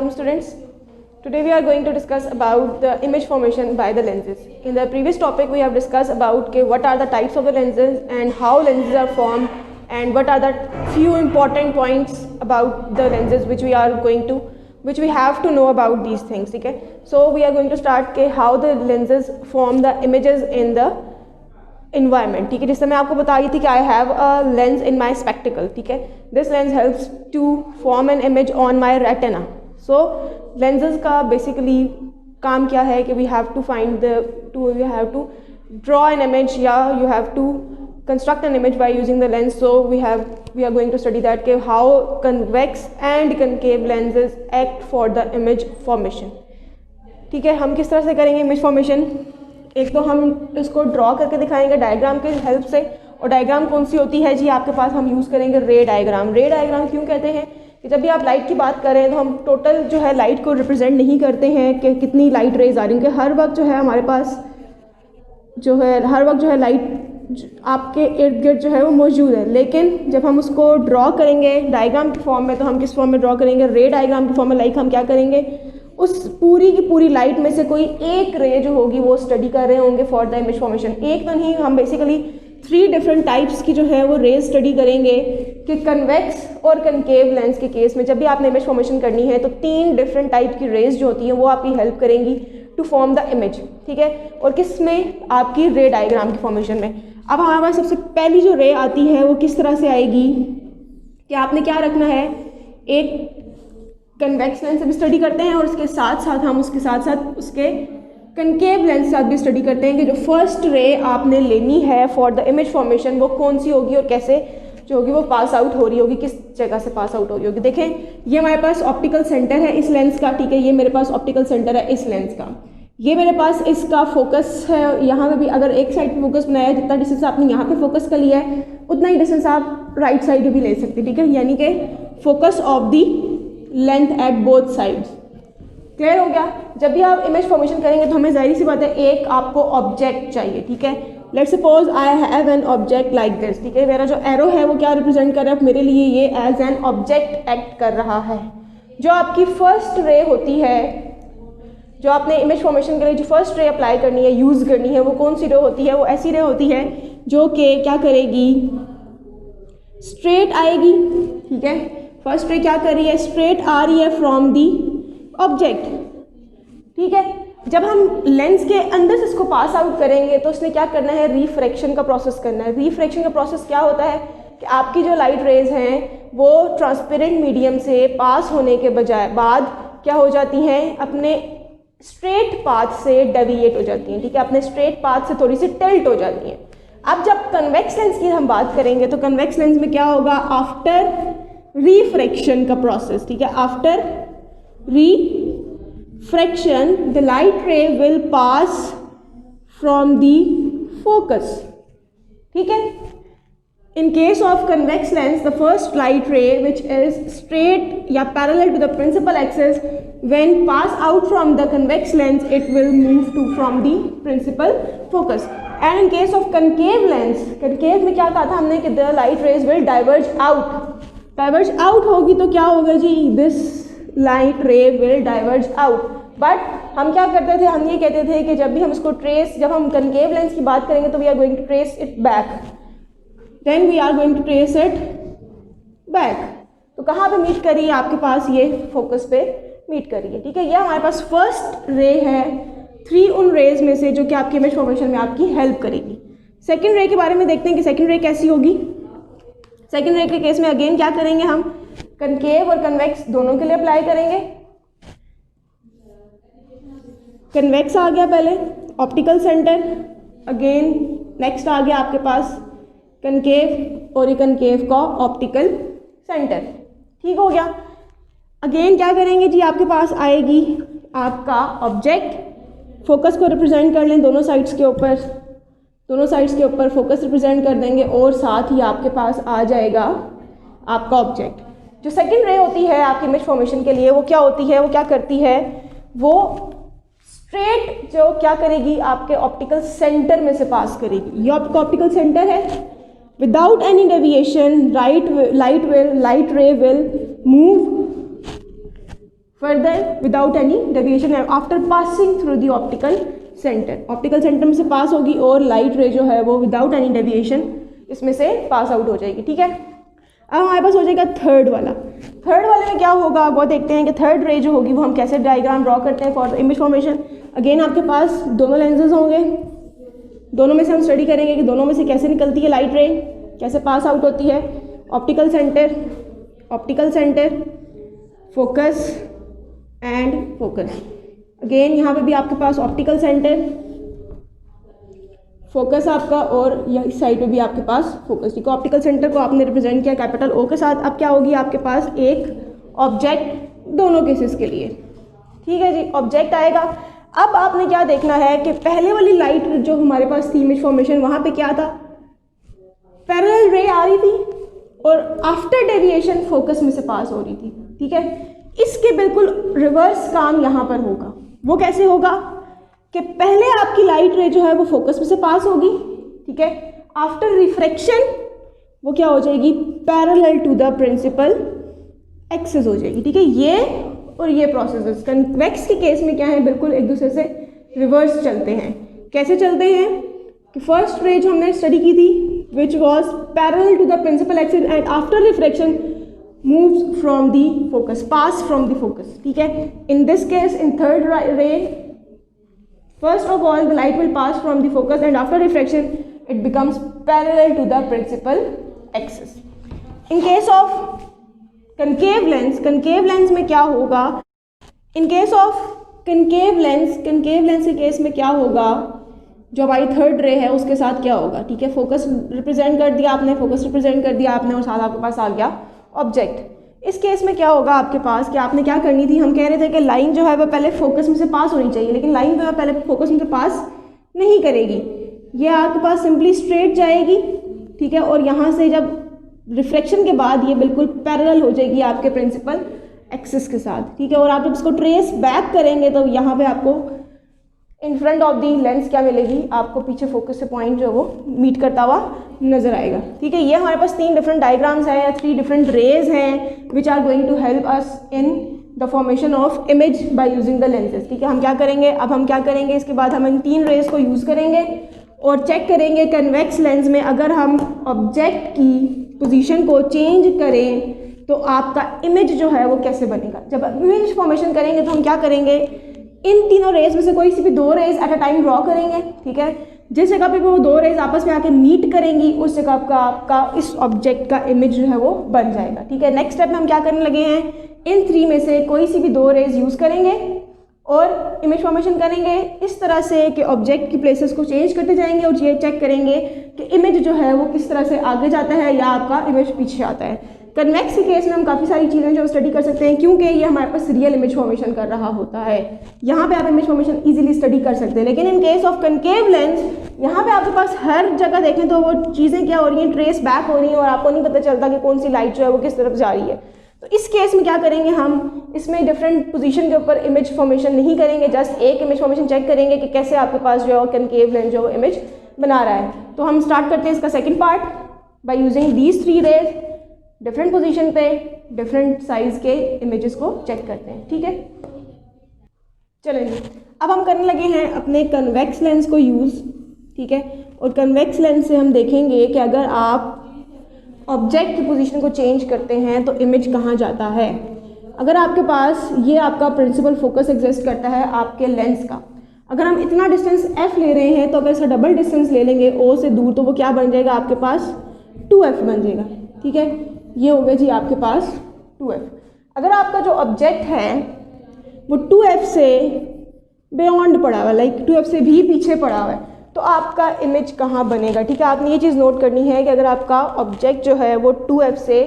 Assalamualaikum students. Today we are going to discuss about the image formation by the lenses. In the previous topic we have discussed about what are the types of the lenses and how lenses are formed and what are the few important points about the lenses which we have to know about these things. Okay, so we are going to start how the lenses form the images in the environment. ठीक है, जिससे मैं आपको बता रही थी कि I have a lens in my spectacle. ठीक है, this lens helps to form an image on my retina. So lenses का basically काम क्या है कि we have to draw an image या you have to construct an image by using the lens. So we are going to study that how convex and concave lenses act for the image formation. ठीक है, हम किस तरह से करेंगे image formation? एक तो हम इसको ड्रॉ करके दिखाएंगे डायग्राम के हेल्प से, और डायग्राम कौन सी होती है जी आपके पास, हम यूज़ करेंगे रे डायग्राम. रे डायग्राम क्यों कहते हैं कि जब भी आप लाइट की बात करें तो हम टोटल जो है लाइट को रिप्रेजेंट नहीं करते हैं कि कितनी लाइट रेज आ रही है, हर वक्त जो है हमारे पास हर वक्त जो है लाइट आपके इर्द गिर्द जो है वो मौजूद है. लेकिन जब हम उसको ड्रॉ करेंगे डायग्राम के फॉर्म में तो हम किस फॉर्म में ड्रॉ करेंगे, रे डायग्राम के फॉर्म में. लाइक हम क्या करेंगे, उस पूरी की पूरी लाइट में से कोई एक रे जो होगी वो स्टडी कर रहे होंगे फॉर द इमेज फॉर्मेशन. एक तो नहीं, हम बेसिकली 3 डिफरेंट टाइप्स की जो है वो रेज स्टडी करेंगे कि कन्वेक्स और कनकेव लेंस के केस में जब भी आपने इमेज फॉर्मेशन करनी है तो 3 डिफरेंट टाइप की रेज जो होती हैं वो आपकी हेल्प करेंगी टू फॉर्म द इमेज. ठीक है, और किस में, आपकी रे डायग्राम की फॉर्मेशन में. अब हमारे पास सबसे पहली जो रे आती है वो किस तरह से आएगी कि आपने क्या रखना है, एक कन्वेक्स लेंस से भी स्टडी करते हैं और उसके साथ साथ हम उसके कनकेव लेंस के साथ भी स्टडी करते हैं कि जो फर्स्ट रे आपने लेनी है फॉर द इमेज फॉर्मेशन वो कौन सी होगी और कैसे जो होगी वो पास आउट हो रही होगी, किस जगह से पास आउट हो रही होगी. देखें, ये हमारे पास ऑप्टिकल सेंटर है इस लेंस का. ठीक है, ये मेरे पास ऑप्टिकल सेंटर है इस लेंस का. ये मेरे पास इसका फोकस है. यहाँ पे भी अगर एक साइड पे फोकस बनाया है, जितना डिस्टेंस आपने यहाँ पे फोकस कर लिया है उतना ही डिस्टेंस आप राइट साइड पे भी ले सकते हैं. ठीक है, यानी कि focus of the length at both sides. Clear हो गया. जब भी आप इमेज फॉर्मेशन करेंगे तो हमें जाहिर सी बात है एक आपको ऑब्जेक्ट चाहिए. ठीक है, let's suppose I have an object like this. ठीक है, मेरा जो एरो है वो क्या रिप्रेजेंट कर रहा है, मेरे लिए ये एज एन ऑब्जेक्ट एक्ट कर रहा है. जो आपकी फर्स्ट रे होती है, जो आपने इमेज फॉर्मेशन के लिए जो फर्स्ट रे अप्लाई करनी है, यूज़ करनी है, वो कौन सी रे होती है, वो ऐसी रे होती है जो कि क्या करेगी, स्ट्रेट आएगी. ठीक है, फर्स्ट रे क्या कर रही है, स्ट्रेट आ रही है फ्रॉम दी ऑब्जेक्ट. ठीक है, जब हम लेंस के अंदर से इसको पास आउट करेंगे तो उसने क्या करना है, रिफ्रैक्शन का प्रोसेस करना है. रिफ्रैक्शन का प्रोसेस क्या होता है कि आपकी जो लाइट रेज हैं वो ट्रांसपेरेंट मीडियम से पास होने के बाद क्या हो जाती हैं, अपने स्ट्रेट पाथ से डेविएट हो जाती हैं. ठीक है, अपने स्ट्रेट पाथ से थोड़ी सी टिल्ट हो जाती हैं. अब जब कन्वेक्स लेंस की हम बात करेंगे तो कन्वेक्स लेंस में क्या होगा, आफ्टर रिफ्रैक्शन का प्रोसेस. ठीक है, आफ्टर रिफ्रैक्शन द लाइट रे will pass from the focus. ठीक है, in case of convex lens the first light ray which is straight या parallel to the principal axis when pass out from the convex lens it will move to from the principal focus. And in case of concave lens, concave में क्या कहा था हमने कि the light rays will diverge out होगी तो क्या होगा जी, this light ray will diverge out. But हम क्या करते थे, हम ये कहते थे कि जब भी हम इसको जब हम concave lens की बात करेंगे तो we are going to trace it back. Then we are going to trace it back. तो कहाँ पे मीट करी है, आपके पास ये फोकस पे मीट करी है. ठीक है, ये हमारे पास फर्स्ट रे है 3 उन रेज में से जो कि आपकी इमेज फॉर्मेशन में आपकी हेल्प करेगी. सेकंड रे के बारे में देखते हैं कि सेकंड रे कैसी होगी. सेकंड रे के केस में अगेन क्या करेंगे, हम कनकेव और कन्वेक्स दोनों के लिए अप्लाई करेंगे. कन्वेक्स आ गया पहले, ऑप्टिकल सेंटर, अगेन नेक्स्ट आ गया आपके पास कनकेव और ये कनकेव का ऑप्टिकल सेंटर. ठीक हो गया. अगेन क्या करेंगे जी, आपके पास आएगी आपका ऑब्जेक्ट. फोकस को रिप्रेजेंट कर लें दोनों साइड्स के ऊपर फोकस रिप्रेजेंट कर देंगे और साथ ही आपके पास आ जाएगा आपका ऑब्जेक्ट. जो सेकंड रे होती है आपकी इमेज फॉर्मेशन के लिए वो क्या होती है, वो क्या करती है, वो स्ट्रेट जो क्या करेगी, आपके ऑप्टिकल सेंटर में से पास करेगी. ये आपका ऑप्टिकल सेंटर है. Without any deviation, light ray will move further without any deviation after passing through the optical centre. Optical centre में से पास होगी और लाइट रे जो है वो विदाउट एनी डेविएशन इसमें से पास आउट हो जाएगी। ठीक है, अब हमारे पास हो जाएगा थर्ड वाला। थर्ड वाले में क्या होगा वो देखते हैं कि थर्ड रे जो होगी वो हम कैसे डायग्राम ड्रॉ करते हैं फॉर इमेज फॉर्मेशन। अगेन आपके पास दोनों लेंसेज होंगे, दोनों में से हम स्टडी करेंगे कि दोनों में से कैसे निकलती है लाइट रे, कैसे पास आउट होती है। Optical centre, focus and focus. Again यहाँ पे भी आपके पास ऑप्टिकल सेंटर, फोकस आपका, और इस साइड पे भी आपके पास फोकस। ठीक है, ऑप्टिकल सेंटर को आपने रिप्रेजेंट किया कैपिटल O के साथ। अब क्या होगी आपके पास एक ऑब्जेक्ट दोनों केसेस के लिए। ठीक है जी, ऑब्जेक्ट आएगा। अब आपने क्या देखना है कि पहले वाली लाइट जो हमारे पास थी इमेज फॉर्मेशन, वहाँ पे क्या था, पैरेलल रे आ रही थी और आफ्टर डेविएशन फोकस में से पास हो रही थी। ठीक है, इसके बिल्कुल रिवर्स काम यहाँ पर होगा। वो कैसे होगा कि पहले आपकी लाइट रे जो है वो फोकस में से पास होगी। ठीक है, आफ्टर रिफ्रैक्शन वो क्या हो जाएगी, parallel to the principal axis हो जाएगी। ठीक है, ये और ये प्रोसेसेस कन्वेक्स के केस में क्या है, बिल्कुल एक दूसरे से रिवर्स चलते हैं। कैसे चलते हैं कि फर्स्ट रे जो हमने स्टडी की थी which was parallel to the principal axis and after refraction moves from the focus, pass from the focus. ठीक है, in this case in third ray first of all the light will pass from the focus and after refraction it becomes parallel to the principal axis. In case of concave lens में क्या होगा, in case of concave lens के case में क्या होगा, जो हमारी third रे है उसके साथ क्या होगा। ठीक है, फोकस रिप्रेजेंट कर दिया आपने और साथ आपके पास आ गया ऑब्जेक्ट। इस केस में क्या होगा आपके पास कि आपने क्या करनी थी, हम कह रहे थे कि लाइन जो है वो पहले फोकस में से पास होनी चाहिए, लेकिन लाइन जो है पहले फोकस में से पास नहीं करेगी, ये आपके पास सिंपली स्ट्रेट जाएगी। ठीक है, और यहाँ से जब रिफ्रैक्शन के बाद ये बिल्कुल पैरेलल हो जाएगी आपके प्रिंसिपल एक्सिस के साथ। ठीक है, और आप जब इसको ट्रेस बैक करेंगे तो यहाँ पे आपको in front of the lens क्या मिलेगी, आपको पीछे फोकस से पॉइंट जो है वो मीट करता हुआ नजर आएगा। ठीक है, ये हमारे पास 3 डिफरेंट डायग्राम्स हैं या 3 डिफरेंट रेज हैं which are going to help us in the formation of image by using the lenses. ठीक है, हम क्या करेंगे, अब हम क्या करेंगे, इसके बाद हम इन 3 रेज को यूज़ करेंगे और चेक करेंगे कन्वेक्स लेंस में अगर हम ऑब्जेक्ट की पोजीशन को चेंज करें तो आपका इमेज जो है वो कैसे बनेगा। जब इमेज फॉर्मेशन करेंगे तो हम क्या करेंगे, इन तीनों रेज में से कोई सी भी 2 rays at a time draw करेंगे। ठीक है, जिस जगह पे वो 2 रेज आपस में आके मीट करेंगी उस जगह का आपका इस ऑब्जेक्ट का इमेज जो है वो बन जाएगा। ठीक है, नेक्स्ट स्टेप में हम क्या करने लगे हैं, इन 3 में से कोई सी भी 2 रेज यूज़ करेंगे और इमेज फॉर्मेशन करेंगे इस तरह से कि ऑब्जेक्ट की प्लेसेस को चेंज करते जाएंगे और ये चेक करेंगे कि इमेज जो है वो किस तरह से आगे जाता है या आपका इमेज पीछे आता है। कन्वेक्स के केस में हम काफ़ी सारी चीज़ें जो स्टडी कर सकते हैं क्योंकि ये हमारे पास रियल इमेज फॉर्मेशन कर रहा होता है। यहाँ पे आप इमेज फॉर्मेशन इजीली स्टडी कर सकते हैं, लेकिन in case of concave lens यहाँ पे आपके पास हर जगह देखें तो वो चीज़ें क्या हो रही हैं, ट्रेस बैक हो रही हैं और आपको नहीं पता चलता कि कौन सी लाइट जो है वो किस तरफ जा रही है। तो इस केस में क्या करेंगे, हम इसमें डिफरेंट पोजीशन के ऊपर इमेज फॉर्मेशन नहीं करेंगे, जस्ट एक इमेज फॉर्मेशन चेक करेंगे कि कैसे आपके पास जो है कनकेव लेंस जो इमेज बना रहा है। तो हम स्टार्ट करते हैं इसका second part by using these 3 rays, different position पे डिफरेंट साइज के इमेजेस को चेक करते हैं। ठीक है, चलेंगे अब हम करने लगे हैं अपने कन्वेक्स लेंस को यूज़। ठीक है, और कन्वेक्स लेंस से हम देखेंगे कि अगर आप ऑब्जेक्ट की पोजीशन को चेंज करते हैं तो इमेज कहाँ जाता है। अगर आपके पास ये आपका प्रिंसिपल फोकस एग्जिस्ट करता है आपके लेंस का, अगर हम इतना डिस्टेंस f ले रहे हैं तो अगर इसका डबल डिस्टेंस ले लेंगे O से दूर तो वो क्या बन जाएगा, आपके पास 2f बन जाएगा। ठीक है, ये हो गया जी आपके पास 2f। अगर आपका जो ऑब्जेक्ट है वो 2f से बियॉन्ड पड़ा हुआ है, लाइक 2f से भी पीछे पड़ा हुआ है, तो आपका इमेज कहाँ बनेगा। ठीक है, आपने ये चीज़ नोट करनी है कि अगर आपका ऑब्जेक्ट जो है वो 2f से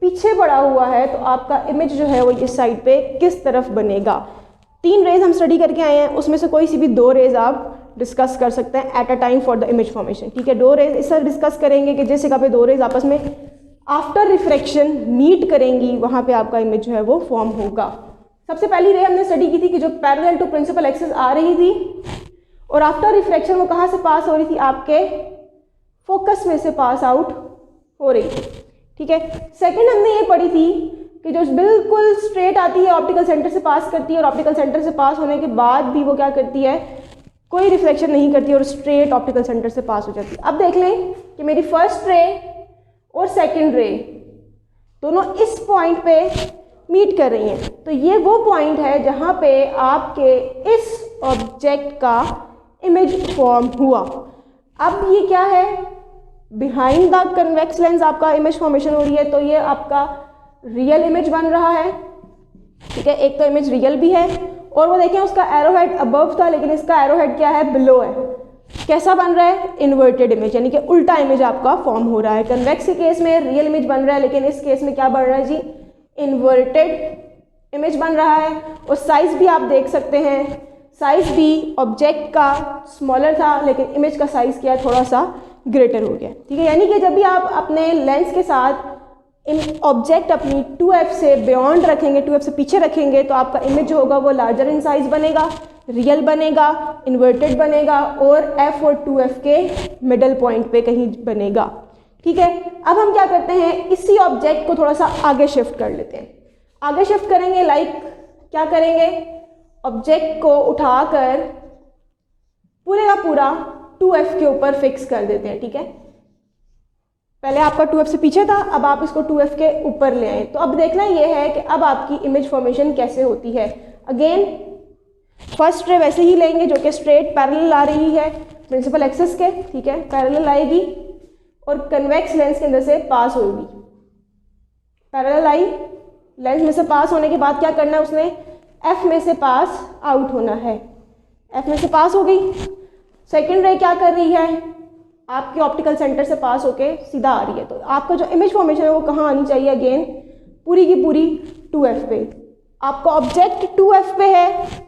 पीछे पड़ा हुआ है तो आपका इमेज जो है वो इस साइड पे किस तरफ बनेगा। 3 रेज हम स्टडी करके आए हैं, उसमें से कोई सी भी 2 रेज आप डिस्कस कर सकते हैं eight a time for the image formation. ठीक है, 2 रेज इस तरह डिस्कस करेंगे कि जिस जगह पे 2 रेज आपस में आफ्टर रिफ्रैक्शन मीट करेंगी वहाँ पे आपका इमेज जो है वो फॉर्म होगा। सबसे पहली रे हमने स्टडी की थी कि जो पैरेलल टू प्रिंसिपल एक्सिस आ रही थी और आफ्टर रिफ्रैक्शन वो कहाँ से पास हो रही थी, आपके फोकस में से पास आउट हो रही थी। ठीक है, सेकंड हमने ये पढ़ी थी कि जो बिल्कुल स्ट्रेट आती है, ऑप्टिकल सेंटर से पास करती है और ऑप्टिकल सेंटर से पास होने के बाद भी वो क्या करती है, कोई रिफ्लेक्शन नहीं करती और स्ट्रेट ऑप्टिकल सेंटर से पास हो जाती है। अब देख लें कि मेरी फर्स्ट रे और सेकंड रे दोनों इस पॉइंट पे मीट कर रही हैं, तो ये वो पॉइंट है जहाँ पे आपके इस ऑब्जेक्ट का इमेज फॉर्म हुआ। अब ये क्या है, बिहाइंड द कन्वेक्स लेंस आपका इमेज फॉर्मेशन हो रही है, तो ये आपका रियल इमेज बन रहा है, ठीक है। एक तो इमेज रियल भी है और वो देखें उसका एरो हेड अबव था लेकिन इसका एरो हेड क्या है, बिलो है। कैसा बन रहा है, इन्वर्टेड इमेज, यानी कि उल्टा इमेज आपका फॉर्म हो रहा है। कन्वेक्स के केस में रियल इमेज बन रहा है लेकिन इस केस में क्या बन रहा है जी, इन्वर्टेड इमेज बन रहा है। और साइज भी आप देख सकते हैं, साइज भी ऑब्जेक्ट का स्मॉलर था लेकिन इमेज का साइज क्या है, थोड़ा सा ग्रेटर हो गया, ठीक है। यानी कि जब भी आप अपने लेंस के साथ ऑब्जेक्ट अपनी 2f से बियॉन्ड रखेंगे, 2f से पीछे रखेंगे, तो आपका इमेज जो होगा वो लार्जर इन साइज बनेगा, रियल बनेगा, इन्वर्टेड बनेगा और f और 2f के मिडल पॉइंट पे कहीं बनेगा, ठीक है। अब हम क्या करते हैं, इसी ऑब्जेक्ट को थोड़ा सा आगे शिफ्ट कर लेते हैं। आगे शिफ्ट करेंगे, लाइक क्या करेंगे, ऑब्जेक्ट को उठाकर पूरे का पूरा 2f के ऊपर फिक्स कर देते हैं, ठीक है। पहले आपका 2f से पीछे था, अब आप इसको 2f के ऊपर ले आए। तो अब देखना ये है कि अब आपकी इमेज फॉर्मेशन कैसे होती है। अगेन फर्स्ट रे वैसे ही लेंगे जो कि स्ट्रेट पैरेलल आ रही है प्रिंसिपल एक्सिस के, ठीक है, पैरेलल आएगी और कन्वेक्स लेंस के अंदर से पास होगी। पैरेलल आई, लेंस में से पास होने के बाद क्या करना है, उसने f में से पास आउट होना है, f में से पास हो गई। सेकेंड रे क्या कर रही है, आपके ऑप्टिकल सेंटर से पास होके सीधा आ रही है, तो आपका जो इमेज फॉर्मेशन है वो कहाँ आनी चाहिए, अगेन पूरी की पूरी 2f पे। आपका ऑब्जेक्ट 2f पे है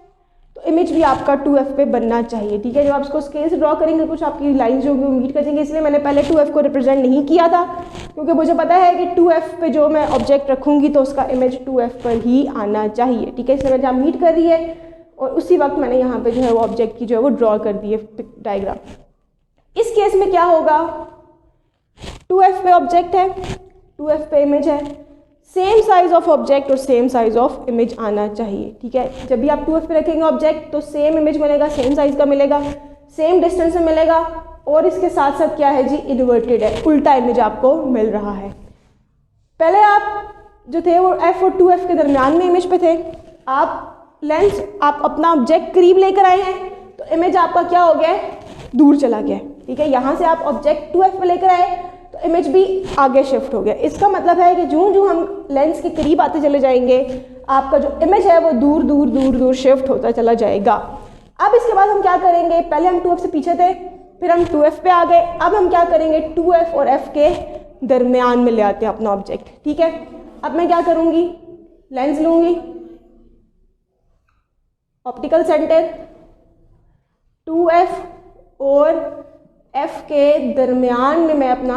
तो इमेज भी आपका 2f पे बनना चाहिए, ठीक है। जब आप इसको स्केल से ड्रॉ करेंगे कुछ आपकी लाइंस जो मीट कर जाएंगे, इसलिए मैंने पहले 2f को रिप्रेजेंट नहीं किया था क्योंकि मुझे पता है कि 2f पे जो मैं ऑब्जेक्ट रखूँगी तो उसका इमेज 2f पर ही आना चाहिए, ठीक है। इसलिए मैं जहाँ मीट कर रही है और उसी वक्त मैंने यहाँ पर जो है वो ऑब्जेक्ट की जो है वो ड्रॉ कर दी है डायग्राम। इस केस में क्या होगा, 2f पे ऑब्जेक्ट है, 2f पे इमेज है, सेम साइज ऑफ ऑब्जेक्ट और सेम साइज ऑफ इमेज आना चाहिए, ठीक है। जब भी आप 2f पे रखेंगे ऑब्जेक्ट तो सेम इमेज मिलेगा, सेम साइज का मिलेगा, सेम डिस्टेंस में मिलेगा और इसके साथ साथ क्या है जी, इन्वर्टेड है, उल्टा इमेज आपको मिल रहा है। पहले आप जो थे वो f और 2f के दरमियान में इमेज पे थे, आप लेंस आप अपना ऑब्जेक्ट करीब लेकर आए हैं तो इमेज आपका क्या हो गया, दूर चला गया, ठीक है। यहाँ से आप ऑब्जेक्ट 2f पे लेकर आए तो इमेज भी आगे शिफ्ट हो गया। इसका मतलब है कि जो जो हम लेंस के करीब आते चले जाएंगे आपका जो इमेज है वो दूर दूर दूर दूर शिफ्ट होता चला जाएगा। अब इसके बाद हम क्या करेंगे, पहले हम 2f से पीछे थे, फिर हम 2f पे आ गए, अब हम क्या करेंगे, 2f और f के दरमियान में ले आते हैं अपना ऑब्जेक्ट, ठीक है। अब मैं क्या करूँगी, लेंस लूँगी, ऑप्टिकल सेंटर 2f और f के दरमियान में मैं अपना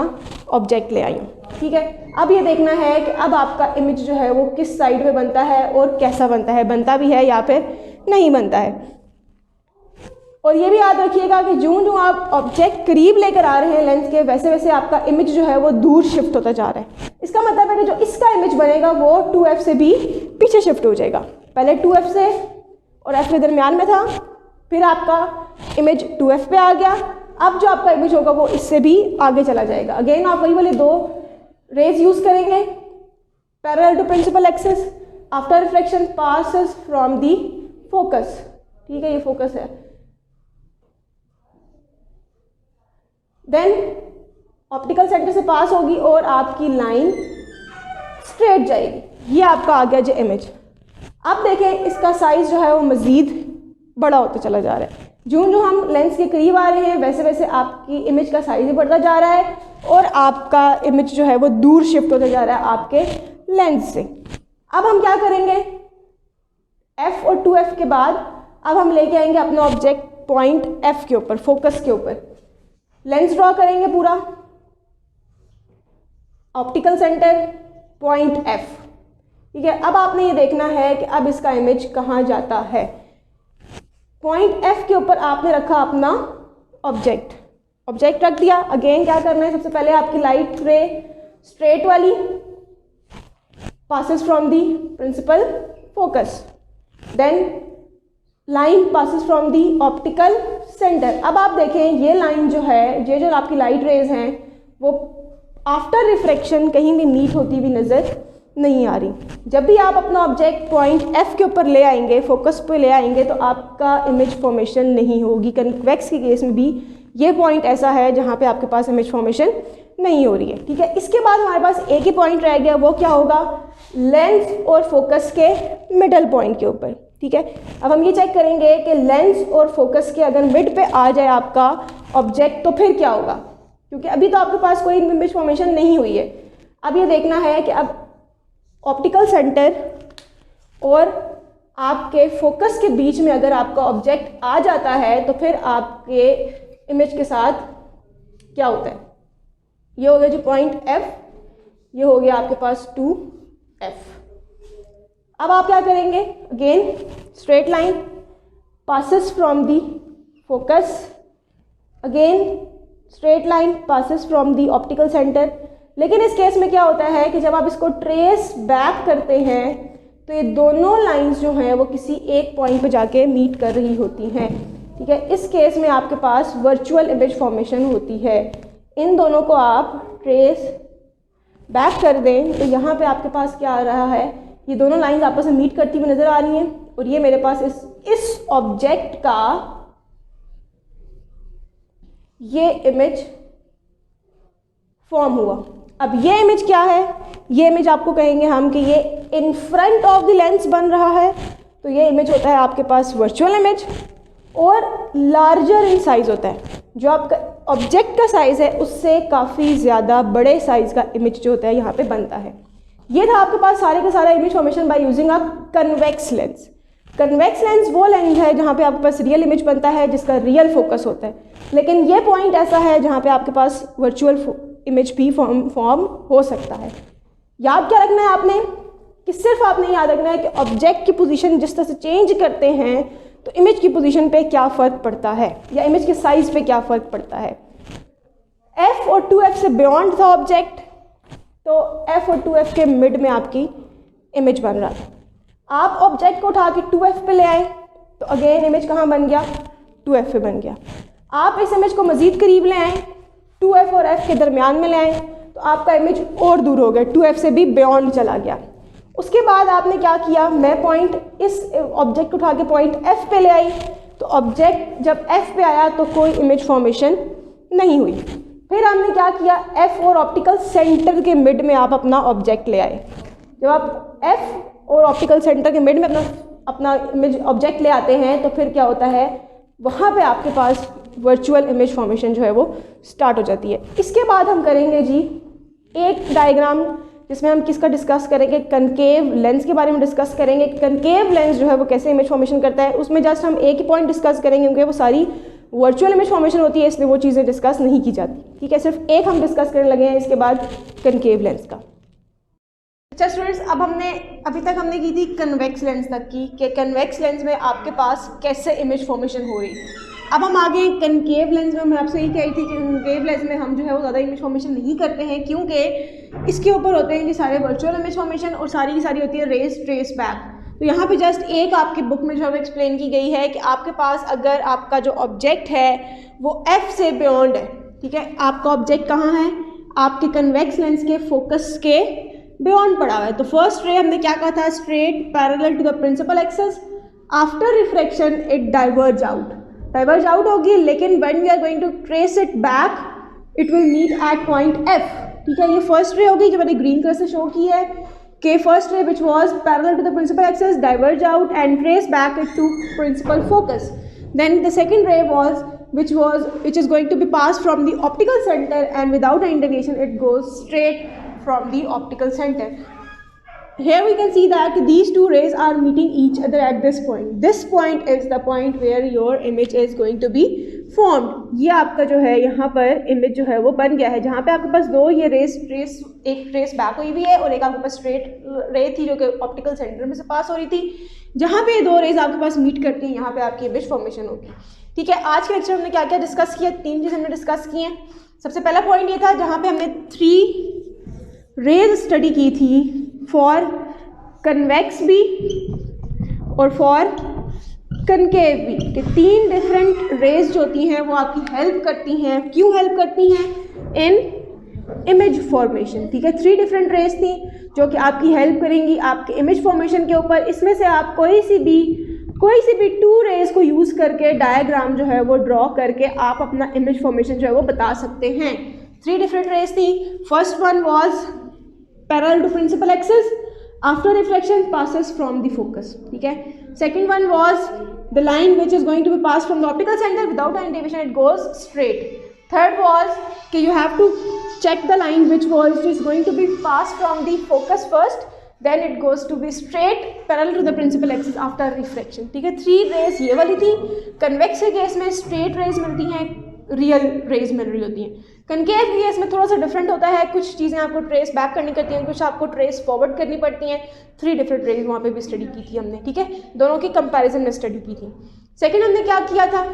ऑब्जेक्ट ले आई हूँ, ठीक है। अब ये देखना है कि अब आपका इमेज जो है वो किस साइड में बनता है और कैसा बनता है, बनता भी है या फिर नहीं बनता है। और ये भी याद रखिएगा कि जो आप ऑब्जेक्ट करीब लेकर आ रहे हैं लेंस के, वैसे वैसे आपका इमेज जो है वो दूर शिफ्ट होता जा रहा है। इसका मतलब है कि जो इसका इमेज बनेगा वो 2f से भी पीछे शिफ्ट हो जाएगा। पहले 2f से और f के दरमियान में था, फिर आपका इमेज 2f पे आ गया, अब जो आपका इमेज होगा वो इससे भी आगे चला जाएगा। अगेन आप वही वाले दो रेज यूज करेंगे, parallel to principal axis, after reflection passes from the focus, ठीक है, ये फोकस है। देन ऑप्टिकल सेंटर से पास होगी और आपकी लाइन स्ट्रेट जाएगी, ये आपका आ गया जो इमेज। अब देखें इसका साइज जो है वो मज़ीद बड़ा होता चला जा रहा है, जो हम लेंस के करीब आ रहे हैं वैसे वैसे आपकी इमेज का साइज भी बढ़ता जा रहा है और आपका इमेज जो है वो दूर शिफ्ट होता जा रहा है आपके लेंस से। अब हम क्या करेंगे, f और 2f के बाद अब हम लेके आएंगे अपना ऑब्जेक्ट पॉइंट f के ऊपर, फोकस के ऊपर, लेंस ड्रॉ करेंगे पूरा, ऑप्टिकल सेंटर पॉइंट f, ठीक है। अब आपने ये देखना है कि अब इसका इमेज कहाँ जाता है। पॉइंट f के ऊपर आपने रखा अपना ऑब्जेक्ट रख दिया। अगेन क्या करना है, सबसे पहले आपकी लाइट रे स्ट्रेट वाली passes from the principal focus. Then line passes from the optical center. अब आप देखें ये लाइन जो है, ये जो आपकी लाइट रेज हैं वो आफ्टर रिफ्रैक्शन कहीं भी मीट होती हुई नज़र नहीं आ रही। जब भी आप अपना ऑब्जेक्ट पॉइंट F के ऊपर ले आएंगे, फोकस पे ले आएंगे, तो आपका इमेज फॉर्मेशन नहीं होगी। कन्वेक्स के केस में भी ये पॉइंट ऐसा है जहाँ पे आपके पास इमेज फॉर्मेशन नहीं हो रही है, ठीक है। इसके बाद हमारे पास एक ही पॉइंट रह गया, वो क्या होगा, लेंस और फोकस के मिडल पॉइंट के ऊपर, ठीक है। अब हम ये चेक करेंगे कि लेंस और फोकस के अगर मिड पे आ जाए आपका ऑब्जेक्ट तो फिर क्या होगा, क्योंकि अभी तो आपके पास कोई इमेज फॉर्मेशन नहीं हुई है। अब ये देखना है कि अब ऑप्टिकल सेंटर और आपके फोकस के बीच में अगर आपका ऑब्जेक्ट आ जाता है तो फिर आपके इमेज के साथ क्या होता है। ये हो गया जो पॉइंट F, ये हो गया आपके पास 2F। अब आप क्या करेंगे, again straight line passes from the focus, again straight line passes from the optical center। लेकिन इस केस में क्या होता है कि जब आप इसको ट्रेस बैक करते हैं तो ये दोनों लाइंस जो हैं वो किसी एक पॉइंट पे जाके मीट कर रही होती हैं, ठीक है। इस केस में आपके पास वर्चुअल इमेज फॉर्मेशन होती है। इन दोनों को आप ट्रेस बैक कर दें तो यहाँ पे आपके पास क्या आ रहा है, ये दोनों लाइंस आपस में मीट करती हुई नज़र आ रही हैं और ये मेरे पास इस ऑब्जेक्ट का ये इमेज फॉर्म हुआ। अब ये इमेज क्या है, ये इमेज आपको कहेंगे हम कि ये in front of the lens बन रहा है, तो ये इमेज होता है आपके पास वर्चुअल इमेज। और लार्जर इन साइज होता है, जो आपका ऑब्जेक्ट का साइज़ है उससे काफ़ी ज़्यादा बड़े साइज़ का इमेज जो होता है यहाँ पे बनता है। ये था आपके पास सारे का सारा image formation by using a convex lens. Convex lens वो लेंस है जहाँ पे आपके पास रियल इमेज बनता है, जिसका रियल फोकस होता है। लेकिन ये पॉइंट ऐसा है जहाँ पे आपके पास वर्चुअल इमेज भी फॉर्म हो सकता है। याद क्या रखना है आपने, कि सिर्फ आपने याद रखना है कि ऑब्जेक्ट की पोजीशन जिस तरह से चेंज करते हैं तो इमेज की पोजीशन पे क्या फ़र्क पड़ता है, या इमेज के साइज़ पे क्या फ़र्क पड़ता है। F और 2F से बियॉन्ड था ऑब्जेक्ट, तो F और 2F के मिड में आपकी इमेज बन रहा था। आप ऑब्जेक्ट को उठा के 2F पे ले आए तो अगेन इमेज कहाँ बन गया, 2F पे बन गया। आप इस इमेज को मज़ीद करीब ले आए, 2F और F के दरमियान में ले आए तो आपका इमेज और दूर हो गया, 2F से भी बियॉन्ड चला गया। उसके बाद आपने क्या किया, मैं पॉइंट इस ऑब्जेक्ट को उठा के पॉइंट F पे ले आई, तो ऑब्जेक्ट जब F पे आया तो कोई इमेज फॉर्मेशन नहीं हुई। फिर हमने क्या किया, F और ऑप्टिकल सेंटर के मिड में आप अपना ऑब्जेक्ट ले आए। जब आप F और ऑप्टिकल सेंटर के मिड में अपना इमेज ऑब्जेक्ट ले आते हैं तो फिर क्या होता है, वहाँ पे आपके पास वर्चुअल इमेज फॉर्मेशन जो है वो स्टार्ट हो जाती है। इसके बाद हम करेंगे जी एक डायग्राम जिसमें हम किसका डिस्कस करेंगे, कनकेव लेंस के बारे में डिस्कस करेंगे। कनकेव लेंस जो है वो कैसे इमेज फॉर्मेशन करता है, उसमें जस्ट हम एक ही पॉइंट डिस्कस करेंगे क्योंकि वो सारी वर्चुअल इमेज फॉर्मेशन होती है, इसलिए वो चीज़ें डिस्कस नहीं की जाती, ठीक है। सिर्फ एक हम डिस्कस करने लगे हैं इसके बाद कनकेव लेंस का। अच्छा स्टूडेंट्स, अब अभी तक हमने की थी कन्वेक्स लेंस तक की, कि कन्वेक्स लेंस में आपके पास कैसे इमेज फॉर्मेशन हो रही है। अब हम आगे कनकेव लेंस में, मैं आपसे यही कह रही थी कि कनकेव लेंस में हम जो है वो ज़्यादा इमेज फॉर्मेशन नहीं करते हैं, क्योंकि इसके ऊपर होते हैं कि सारे वर्चुअल इमेज फॉर्मेशन और सारी की सारी होती है रेस ट्रेस बैक। तो यहाँ पे जस्ट एक आपकी बुक में जो है एक्सप्लेन की गई है कि आपके पास अगर आपका जो ऑब्जेक्ट है वो F से बियॉन्ड है, ठीक है, आपका ऑब्जेक्ट कहाँ है, आपके कन्वेक्स लेंस के फोकस के बियॉन्ड पड़ा हुआ है। तो फर्स्ट रे हमने क्या कहा था, straight parallel to the principal axis, after refraction it diverge out होगी, लेकिन when we are going to trace it back it will meet at point F, ठीक है। ये फर्स्ट रे होगी जो मैंने ग्रीन कलर से शो की है कि first ray which was parallel to the principal axis diverge out and trace back it to principal focus. Then the second ray which is going to be passed from the optical center, and without any deviation it goes straight from the optical center. Here we can see that these two rays are meeting each other at this point. This point is the point where your image is going to be formed. ये आपका जो है यहाँ पर image जो है वो बन गया है, जहाँ पे आपके पास दो ये एक ट्रेस बैक हुई हुई है और एक आपके पास स्ट्रेट रे थी जो कि ऑप्टिकल सेंटर में से पास हो रही थी। जहाँ पे ये दो रेज आपके पास मीट करती हैं यहाँ पे आपकी इमेज फॉर्मेशन होगी, ठीक है। आज के लेक्चर में हमने क्या क्या डिस्कस किया, तीन चीज़ हमने डिस्कस की हैं। सबसे पहला पॉइंट ये था जहाँ पे हमने 3 रेज स्टडी की थी फॉर कन्वेक्स भी और फॉर कनकेव भी, कि 3 डिफरेंट रेज जो होती हैं वो आपकी हेल्प करती हैं। क्यों हेल्प करती हैं? इन इमेज फॉर्मेशन। ठीक है, 3 डिफरेंट रेज थी जो कि आपकी हेल्प करेंगी आपके इमेज फॉर्मेशन के ऊपर। इसमें से आप कोई सी भी 2 रेज को यूज़ करके डायग्राम जो है वो ड्रॉ करके आप अपना इमेज फॉर्मेशन जो है वो बता सकते हैं। 3 डिफरेंट रेज थी। First one was parallel to principal axis, after reflection passes from the focus. ठीक है, second one was the line which is going to be pass from the optical centre without any deviation, it goes straight. Third was कि you have to check the line which is going to be passed from the focus first, then it goes to be straight parallel to the principal axis after refraction। ठीक है, 3 raise ये वाली थी। Convex के case में straight raise मिलती हैं, real raise मिल रही होती हैं। कनकेव के केस में थोड़ा सा डिफरेंट होता है, कुछ चीज़ें आपको ट्रेस बैक करनी पड़ती हैं, कुछ आपको ट्रेस फॉरवर्ड करनी पड़ती हैं। 3 डिफरेंट रेज वहाँ पे भी स्टडी की थी हमने। ठीक है, दोनों की कंपैरिजन में स्टडी की थी। सेकेंड हमने क्या किया था,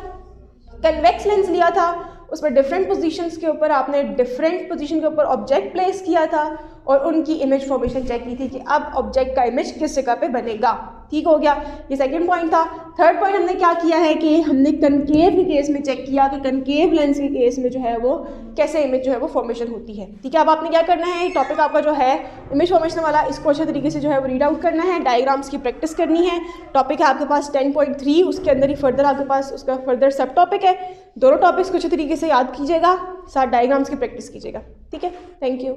कन्वेक्स लेंस लिया था, उस पर डिफरेंट पोजीशंस के ऊपर आपने डिफरेंट पोजीशन के ऊपर ऑब्जेक्ट प्लेस किया था और उनकी इमेज फॉर्मेशन चेक की थी कि अब ऑब्जेक्ट का इमेज किस जगह पे बनेगा। ठीक हो गया, ये सेकंड पॉइंट था। थर्ड पॉइंट हमने क्या किया है कि हमने कनकेव के केस में चेक किया कि कनकेव लेंस के केस में जो है वो कैसे इमेज जो है वो फॉर्मेशन होती है। ठीक है, अब आपने क्या करना है, टॉपिक आपका जो है इमेज फॉर्मेशन वाला, इसको अच्छे तरीके से जो है वो रीड आउट करना है, डायग्राम्स की प्रैक्टिस करनी है। टॉपिक है आपके पास 10.3, उसके अंदर ही फर्दर आपके पास उसका फर्दर सब टॉपिक है। दोनों टॉपिक्स को अच्छे तरीके से याद कीजिएगा, साथ डायग्राम्स की प्रैक्टिस कीजिएगा। ठीक है, थैंक यू।